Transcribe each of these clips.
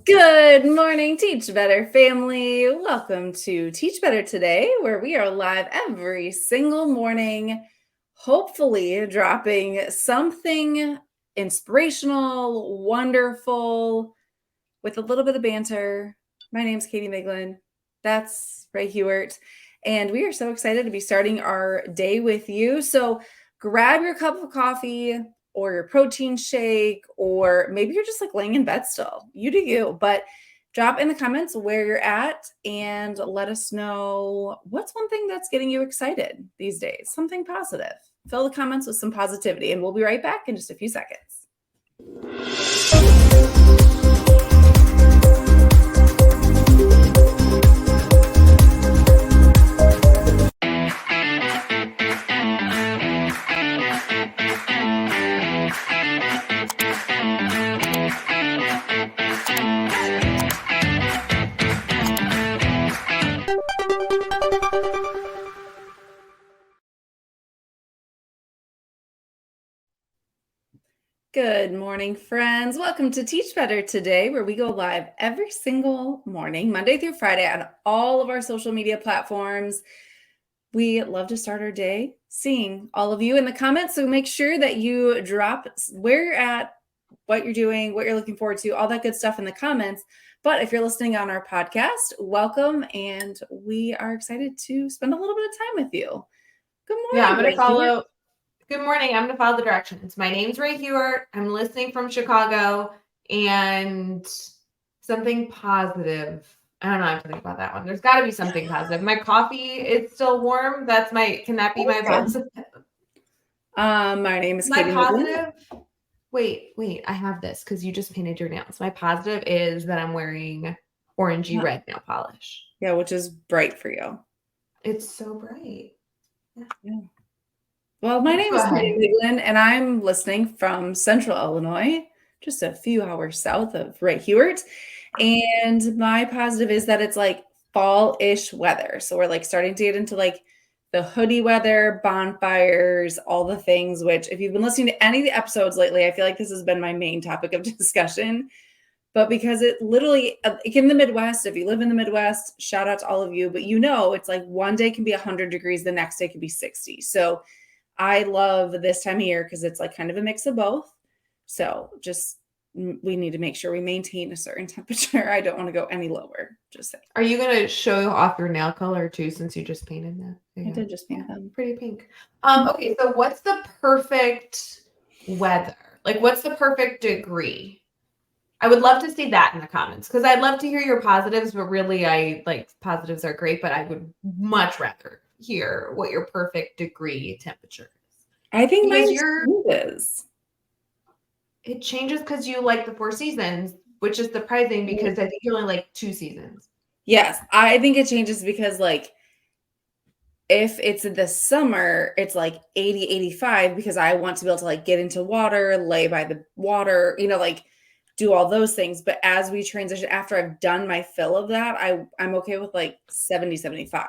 Good morning, Teach Better family. Welcome to Teach Better Today, where we are live every single morning, hopefully dropping something inspirational, wonderful, with a little bit of banter. My name's Katie Miglin. That's Ray Hewart. And we are so excited to be starting our day with you. So grab your cup of coffee or your protein shake, or maybe you're just like laying in bed still. You do you. But drop in the comments where you're at and let us know what's one thing that's getting you excited these days. Something positive. Fill the comments with some positivity, and we'll be right back in just a few seconds. Good morning, friends. Welcome to Teach Better Today, where we go live every single morning, Monday through Friday, on all of our social media platforms. We love to start our day seeing all of you in the comments, so make sure that you drop where you're at, what you're doing, what you're looking forward to, all that good stuff in the comments. But if you're listening on our podcast, welcome, and we are excited to spend a little bit of time with you. Good morning. Yeah, I'm going to follow. Good morning. I'm going to follow the directions. My name's Ray Hewart. I'm listening from Chicago, and something positive. I don't know. I have to think about that one. There's got to be something positive. My coffee is still warm. Can that be my positive? My name is My Katie positive. Wait. I have this because you just painted your nails. My positive is that I'm wearing orangey red nail polish. Yeah, which is bright for you. It's so bright. Yeah. Well, my name is Katie Miglin, and I'm listening from Central Illinois, just a few hours south of Ray Hewart. And my positive is that it's like fall-ish weather. So we're like starting to get into like the hoodie weather, bonfires, all the things, which if you've been listening to any of the episodes lately, I feel like this has been my main topic of discussion. But because it literally, in the Midwest, if you live in the Midwest, shout out to all of you, but it's like one day can be 100 degrees, the next day can be 60. So I love this time of year because it's like kind of a mix of both. So we need to make sure we maintain a certain temperature. I don't want to go any lower. Just saying. Are you going to show off your nail color too, since you just painted that? I did just paint them. Pretty pink. Okay, so what's the perfect weather? Like, what's the perfect degree? I would love to see that in the comments because I'd love to hear your positives, but really positives are great, but I would much rather hear what your perfect degree temperature is. I think mine changes. It changes because you like the 4 seasons, which is surprising because I think you only like 2 seasons. Yes, I think it changes because like if it's in the summer, it's like 80, 85 because I want to be able to like get into water, lay by the water, like do all those things. But as we transition, after I've done my fill of that, I'm okay with like 70, 75.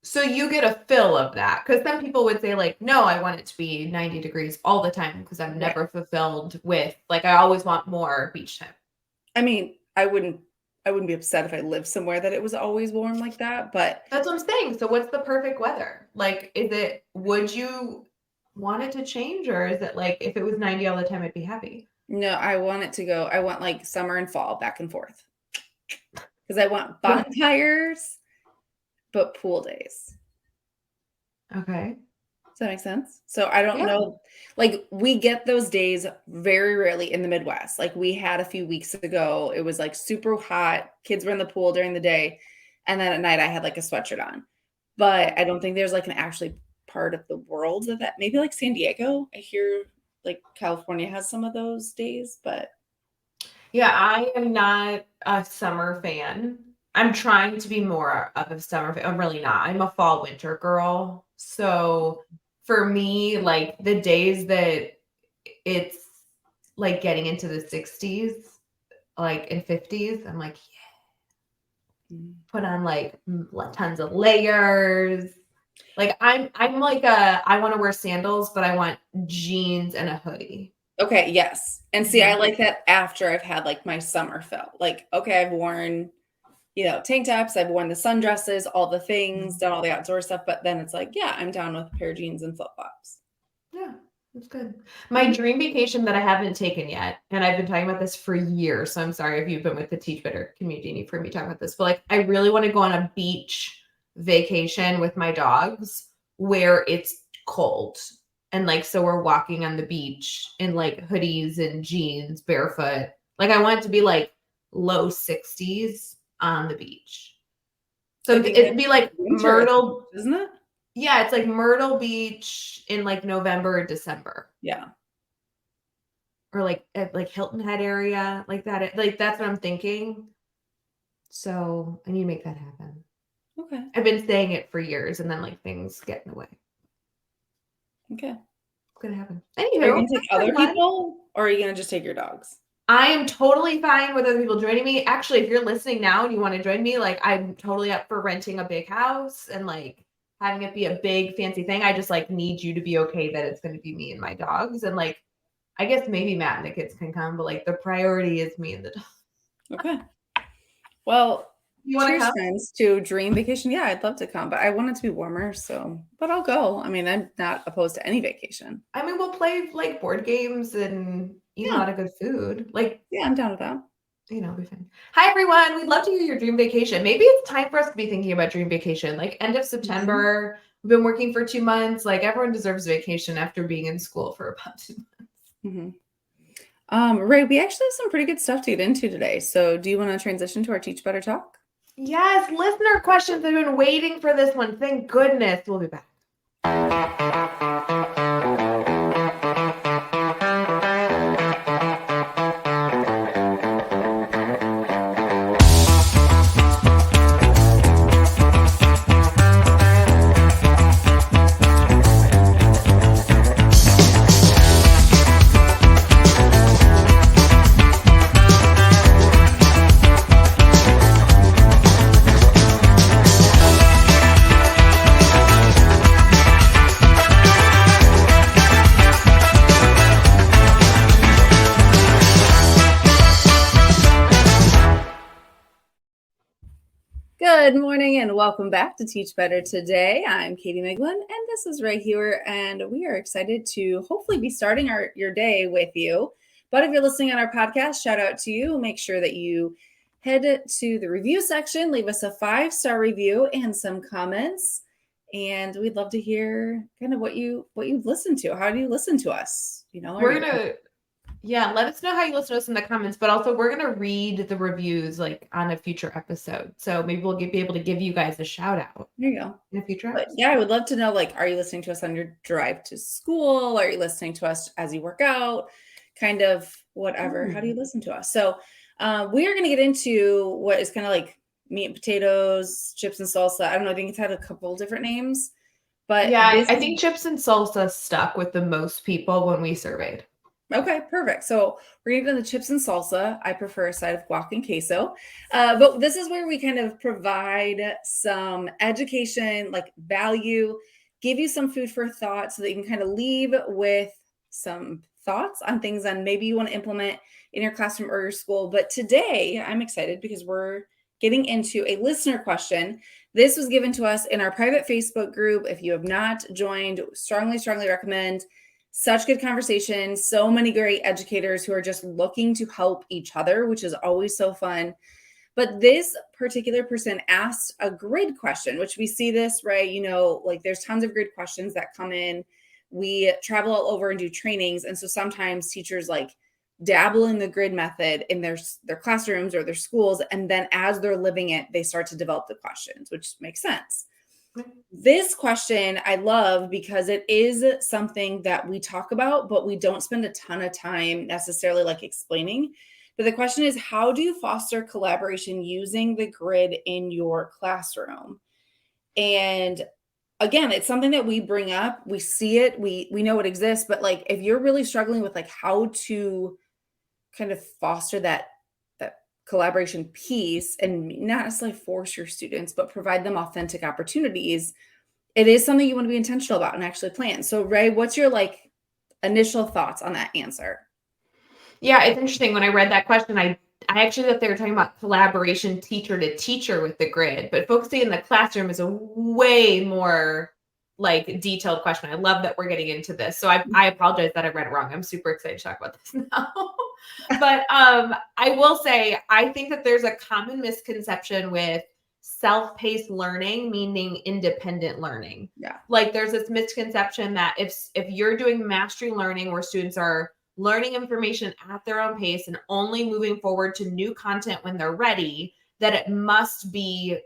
So you get a fill of that because some people would say like, no, I want it to be 90 degrees all the time because I'm never fulfilled with like, I always want more beach time. I mean, I wouldn't be upset if I lived somewhere that it was always warm like that, but that's what I'm saying. So what's the perfect weather? Like, would you want it to change, or is it like if it was 90 all the time, I'd be happy? No, I want like summer and fall back and forth because I want bonfires, but pool days. Okay. Does that make sense? So I don't know, like we get those days very rarely in the Midwest. Like we had a few weeks ago, it was like super hot. Kids were in the pool during the day. And then at night I had like a sweatshirt on, but I don't think there's like an actually part of the world that maybe like San Diego. I hear like California has some of those days, but. Yeah, I am not a summer fan. I'm trying to be more of a summer fan. I'm really not. I'm a fall winter girl. So for me, like the days that it's like getting into the 60s, like in 50s, I'm like, yeah. Put on like tons of layers. Like I'm like I want to wear sandals, but I want jeans and a hoodie. Okay, yes. And see, I Mhm. like that after I've had like my summer fill. Like, okay, I've worn, tank tops, I've worn the sundresses, all the things, Mhm. done all the outdoor stuff, but then it's like, yeah, I'm down with a pair of jeans and flip-flops. Yeah, that's good. My Mhm. dream vacation that I haven't taken yet, and I've been talking about this for years, so I'm sorry if you've been with the Teach Better community and you've heard me talk about this, but, like, I really wanna go on a beach vacation with my dogs where it's cold, and, like, so we're walking on the beach in, like, hoodies and jeans, barefoot. Like, I want it to be, like, low 60s on the beach. So I it'd think it'd that's be like winter at the Myrtle. beach, isn't it? Yeah, it's like Myrtle Beach in, like, November or December, Yeah. or, like, at, like, Hilton Head area, like that, like, that's what I'm thinking. So, I need to make that happen. Okay. I've been saying it for years, and then, like, things get in the way. Okay. It's gonna happen. Are you Anywho, gonna take that's other been fun. people or are you gonna just take your dogs? I am totally fine with other people joining me. Actually, if you're listening now and you wanna join me, like, I'm totally up for renting a big house and, like, having it be a big fancy thing. I just, like, need you to be okay that it's gonna be me and my dogs, and, like, I guess maybe Matt and the kids can come, but, like, the priority is me and the dog. Okay. Well, You wanna cheers, come? friends, to dream vacation. Yeah, I'd love to come, but I want it to be warmer, but I'll go. I mean, I'm not opposed to any vacation. I mean, we'll play, like, board games and eat a Yeah. lot of good food. Like, Yeah, I'm down with that. it'll be fun. Hi, everyone. We'd love to hear your dream vacation. Maybe it's time for us to be thinking about dream vacation, like, end of Mhm. September. We've been working for 2 months. Like, everyone deserves vacation after being in school for about 2 months. Mhm. Ray, we actually have some pretty good stuff to get into today. So, do you want to transition to our Teach Better talk? Yes, listener questions. I've been waiting for this one. Thank goodness. We'll be back. Good morning and welcome back to Teach Better Today. I'm Katie Miglin and this is Ray Hewer, and we are excited to hopefully be starting your day with you. But if you're listening on our podcast, shout out to you. Make sure that you head to the review section, leave us a 5-star review and some comments. And we'd love to hear kind of what you've listened to. How do you listen to us? Are We're you gonna Yeah, let us know how you listen to us in the comments, but also we're gonna read the reviews, like, on a future episode. So maybe we'll be able to give you guys a shout out there you go. in a future But episode. yeah, I would love to know, like, are you listening to us on your drive to school? Are you listening to us as you work out? Kind of whatever. How do Ooh. you listen to us? So we are going to get into what is kind of like meat and potatoes, chips and salsa. I don't know. I think it's had a couple different names, but Yeah, this I is think chips and salsa stuck with the most people when we surveyed. okay, perfect. So we're gonna do the chips and salsa. I prefer a side of guac and queso. But this is where we kind of provide some education, like value, give you some food for thought so that you can kind of leave with some thoughts on things that maybe you want to implement in your classroom or your school. But today I'm excited because we're getting into a listener question. This was given to us in our private Facebook group. If you have not joined, strongly recommend. Such good conversation. So many great educators who are just looking to help each other, which is always so fun. But this particular person asked a grid question, which we see this, right? Like there's tons of grid questions that come in. We travel all over and do trainings. And so sometimes teachers like dabble in the grid method in their classrooms or their schools. And then as they're living it, they start to develop the questions, which makes sense. This question I love because it is something that we talk about, but we don't spend a ton of time necessarily like explaining. But the question is, how do you foster collaboration using the grid in your classroom? And again, it's something that we bring up. We see it, we know it exists, but like if you're really struggling with like how to kind of foster that collaboration piece and not necessarily force your students, but provide them authentic opportunities, it is something you want to be intentional about and actually plan. So, Ray, what's your like initial thoughts on that answer? Yeah, it's interesting. When I read that question, I actually thought they were talking about collaboration teacher to teacher with the grid, but focusing in the classroom is a way more like detailed question. I love that we're getting into this. So I apologize that I read it wrong. I'm super excited to talk about this now. But I will say I think that there's a common misconception with self-paced learning, meaning independent learning. Yeah. Like there's this misconception that if you're doing mastery learning where students are learning information at their own pace and only moving forward to new content when they're ready, that it must be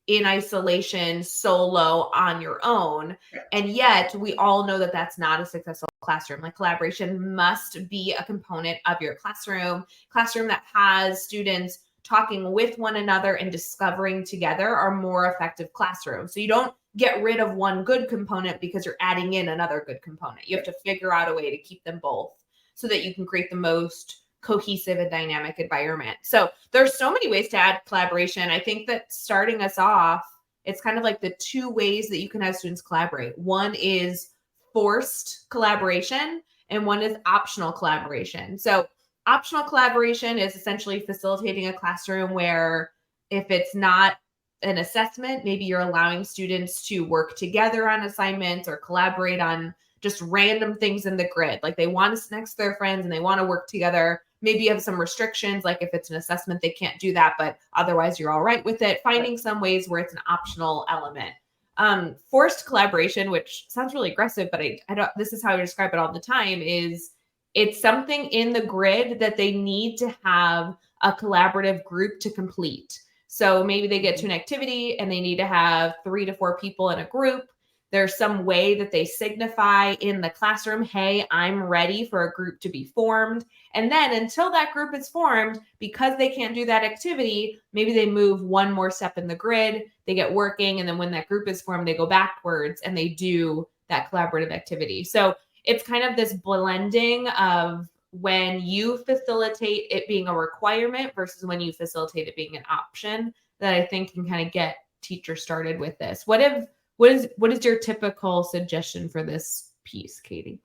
in isolation, solo, on your own. And yet, we all know that that's not a successful classroom. Like collaboration must be a component of your classroom that has students talking with one another and discovering together are more effective classrooms. So you don't get rid of one good component because you're adding in another good component. You have to figure out a way to keep them both so that you can create the most cohesive and dynamic environment. So there's so many ways to add collaboration. I think that starting us off, it's kind of like the two ways that you can have students collaborate. One is forced collaboration and one is optional collaboration. So optional collaboration is essentially facilitating a classroom where if it's not an assessment, maybe you're allowing students to work together on assignments or collaborate on just random things in the grid. Like they want to sit next to their friends and they want to work together. Maybe you have some restrictions, like if it's an assessment, they can't do that, but otherwise you're all right with it. Finding some ways where it's an optional element. Forced collaboration, which sounds really aggressive, but I don't, this is how I describe it all the time, is it's something in the grid that they need to have a collaborative group to complete. So maybe they get to an activity and they need to have 3 to 4 people in a group. There's some way that they signify in the classroom, hey, I'm ready for a group to be formed. And then until that group is formed, because they can't do that activity, maybe they move one more step in the grid, they get working. And then when that group is formed, they go backwards and they do that collaborative activity. So it's kind of this blending of when you facilitate it being a requirement versus when you facilitate it being an option that I think can kind of get teachers started with this. What is your typical suggestion for this piece, Katie?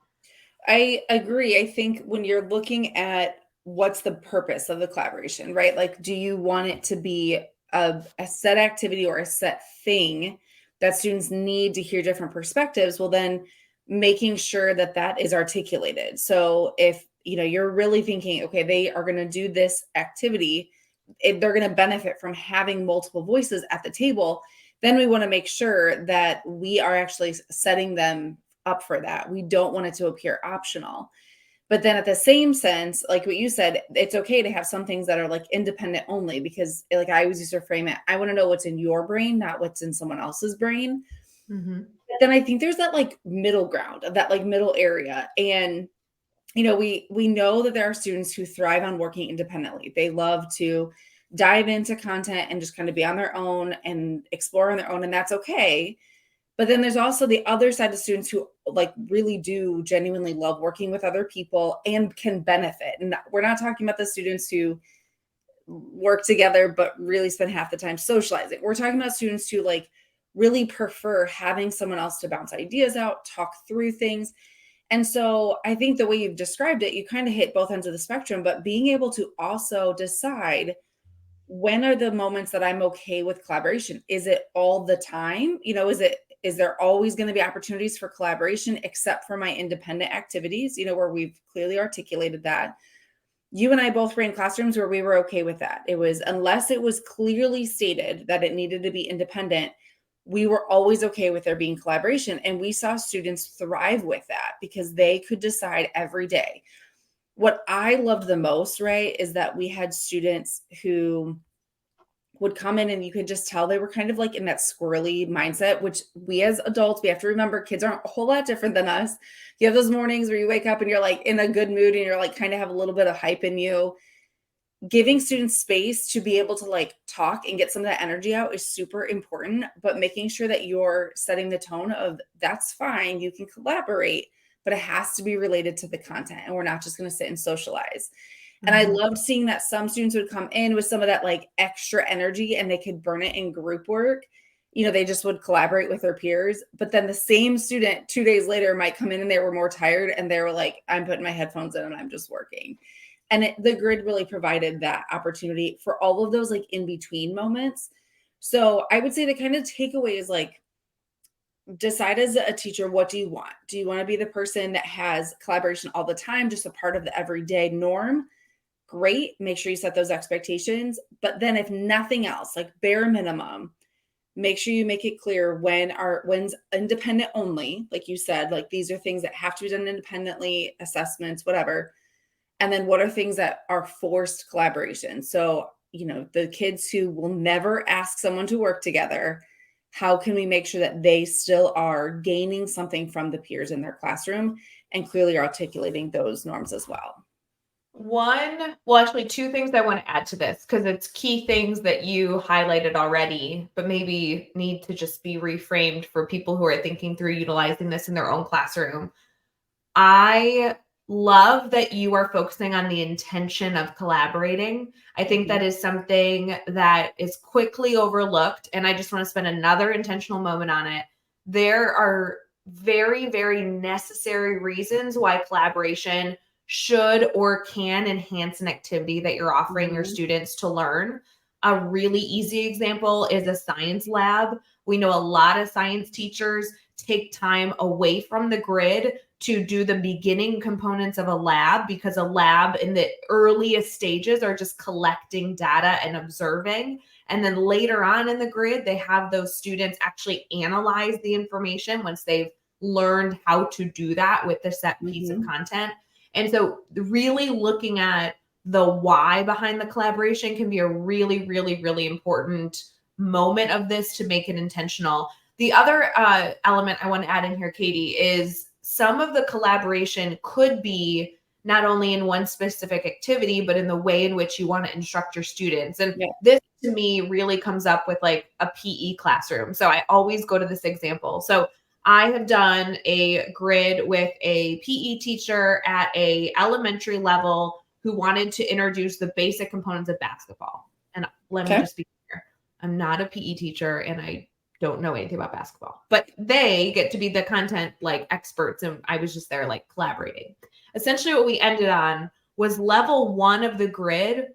I agree. I think when you're looking at what's the purpose of the collaboration, right? Like, do you want it to be a set activity or a set thing that students need to hear different perspectives? Well, then making sure that that is articulated. So if you're really thinking, okay, they are going to do this activity, they're going to benefit from having multiple voices at the table, then we want to make sure that we are actually setting them up for that. We don't want it to appear optional. But then at the same sense, like what you said, it's okay to have some things that are like independent only, because like I always used to frame it, I want to know what's in your brain, not what's in someone else's brain. Mm-hmm. But then I think there's that like middle ground, that like middle area. And we know that there are students who thrive on working independently. They love to dive into content and just kind of be on their own and explore on their own, and that's okay. But then there's also the other side of students who like really do genuinely love working with other people and can benefit. And we're not talking about the students who work together but really spend half the time socializing. We're talking about students who like really prefer having someone else to bounce ideas out, talk through things. And so I think the way you've described it, you kind of hit both ends of the spectrum, but being able to also decide, when are the moments that I'm okay with collaboration? Is it all the time? Is there always going to be opportunities for collaboration except for my independent activities, where we've clearly articulated that? You and I both ran classrooms where we were okay with that. It was, unless it was clearly stated that it needed to be independent, we were always okay with there being collaboration. And we saw students thrive with that because they could decide every day. What I loved the most, right, is that we had students who would come in and you could just tell they were kind of like in that squirrely mindset, which we as adults, we have to remember kids aren't a whole lot different than us. You have those mornings where you wake up and you're like in a good mood and you're like kind of have a little bit of hype in you. Giving students space to be able to like talk and get some of that energy out is super important, but making sure that you're setting the tone of that's fine, you can collaborate, but it has to be related to the content and we're not just going to sit and socialize. And I loved seeing that some students would come in with some of that like extra energy and they could burn it in group work. They just would collaborate with their peers. But then the same student 2 days later might come in and they were more tired and they were like, I'm putting my headphones in and I'm just working. And the grid really provided that opportunity for all of those like in between moments. So I would say the kind of takeaway is like, decide as a teacher, what do you want? Do you want to be the person that has collaboration all the time, just a part of the everyday norm? Great. Make sure you set those expectations. But then if nothing else, like bare minimum, make sure you make it clear when's independent only, like you said, like these are things that have to be done independently, assessments, whatever. And then what are things that are forced collaboration? So, the kids who will never ask someone to work together, how can we make sure that they still are gaining something from the peers in their classroom and clearly articulating those norms as well? Actually, two things I want to add to this because it's key things that you highlighted already, but maybe need to just be reframed for people who are thinking through utilizing this in their own classroom. I love that you are focusing on the intention of collaborating. I think that is something that is quickly overlooked, and I just want to spend another intentional moment on it. There are very, very necessary reasons why collaboration should or can enhance an activity that you're offering your students to learn. A really easy example is a science lab. We know a lot of science teachers take time away from the grid to do the beginning components of a lab because a lab in the earliest stages are just collecting data and observing. And then later on in the grid, they have those students actually analyze the information once they've learned how to do that with the set piece of content. And so really looking at the why behind the collaboration can be a really, really, really important moment of this to make it intentional. The other element I want to add in here, Katie, is some of the collaboration could be not only in one specific activity, but in the way in which you want to instruct your students. And this to me really comes up with like a PE classroom. So I always go to this example. So I have done a grid with a PE teacher at a elementary level who wanted to introduce the basic components of basketball. And let me just be clear, I'm not a PE teacher and I don't know anything about basketball, but they get to be the content like experts. And I was just there like collaborating. Essentially what we ended on was level 1 of the grid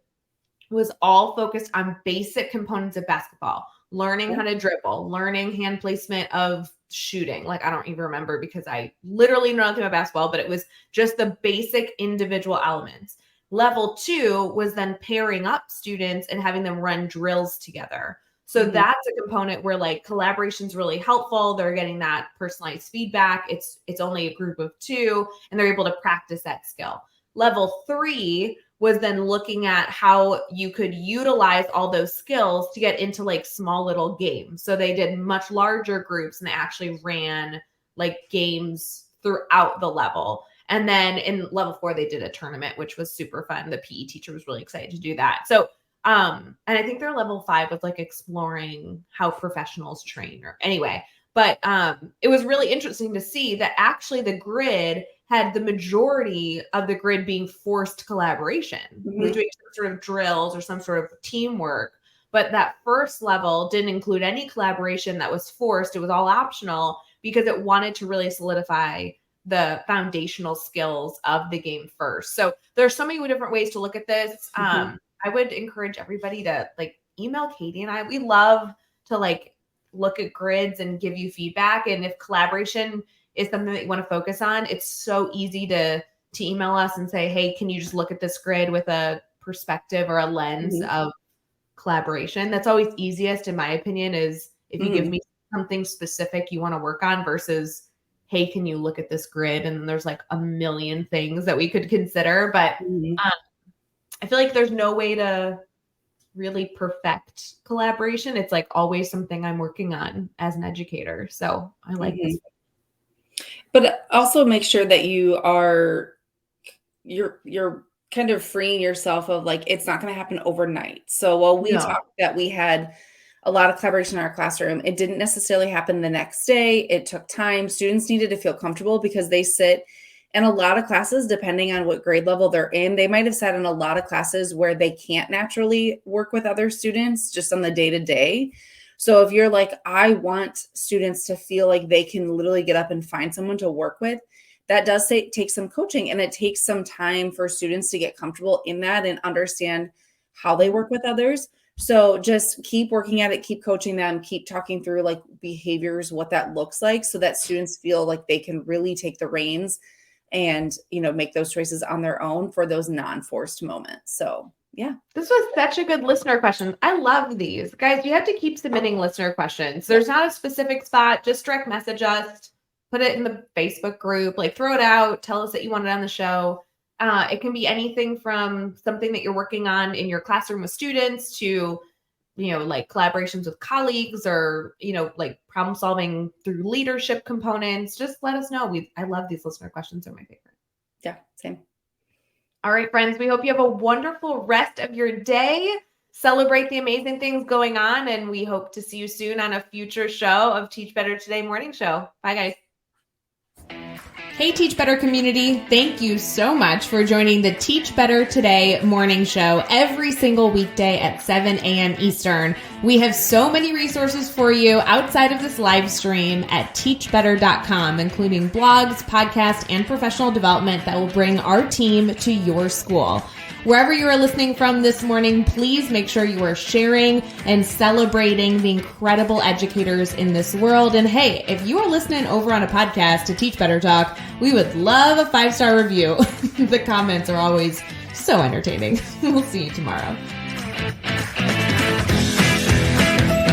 was all focused on basic components of basketball, learning how to dribble, learning hand placement of shooting. Like, I don't even remember because I literally know nothing about basketball, but it was just the basic individual elements. Level 2 was then pairing up students and having them run drills together. So that's a component where like collaboration is really helpful. They're getting that personalized feedback. It's only a group of 2 and they're able to practice that skill. Level 3 was then looking at how you could utilize all those skills to get into like small little games. So they did much larger groups and they actually ran like games throughout the level. And then in level 4, they did a tournament, which was super fun. The PE teacher was really excited to do that. So, and I think their level 5 was like exploring how professionals train or anyway, but it was really interesting to see that actually the grid had the majority of the grid being forced collaboration. We were doing some sort of drills or some sort of teamwork, but that first level didn't include any collaboration that was forced. It was all optional because it wanted to really solidify the foundational skills of the game first. So there's so many different ways to look at this. I would encourage everybody to like email Katie and I. We love to like look at grids and give you feedback. And if collaboration is something that you want to focus on, it's so easy to email us and say, hey, can you just look at this grid with a perspective or a lens of collaboration? That's always easiest, in my opinion, is if you give me something specific you want to work on versus, hey, can you look at this grid? And then there's like a million things that we could consider. But I feel like there's no way to really perfect collaboration. It's like always something I'm working on as an educator. So I like this. But also make sure that you're kind of freeing yourself of like, it's not going to happen overnight. So while we talked that we had a lot of collaboration in our classroom, it didn't necessarily happen the next day. It took time. Students needed to feel comfortable because they sit in a lot of classes, depending on what grade level they're in. They might have sat in a lot of classes where they can't naturally work with other students just on the day-to-day. So if you're like, I want students to feel like they can literally get up and find someone to work with, that does take some coaching, and it takes some time for students to get comfortable in that and understand how they work with others. So just keep working at it, keep coaching them, keep talking through like behaviors, what that looks like, so that students feel like they can really take the reins and, make those choices on their own for those non-forced moments. So yeah. This was such a good listener question. I love these. Guys, you have to keep submitting listener questions. There's not a specific spot. Just direct message us, put it in the Facebook group, like throw it out, tell us that you want it on the show. It can be anything from something that you're working on in your classroom with students to, like collaborations with colleagues or, like problem solving through leadership components. Just let us know. I love these listener questions. They're my favorite. Yeah, same. All right, friends, we hope you have a wonderful rest of your day. Celebrate the amazing things going on, and we hope to see you soon on a future show of Teach Better Today morning show. Bye, guys. Hey, Teach Better community. Thank you so much for joining the Teach Better Today morning show every single weekday at 7 a.m. Eastern. We have so many resources for you outside of this live stream at teachbetter.com, including blogs, podcasts, and professional development that will bring our team to your school. Wherever you are listening from this morning, please make sure you are sharing and celebrating the incredible educators in this world. And hey, if you are listening over on a podcast to Teach Better Talk, we would love a 5-star review. The comments are always so entertaining. We'll see you tomorrow.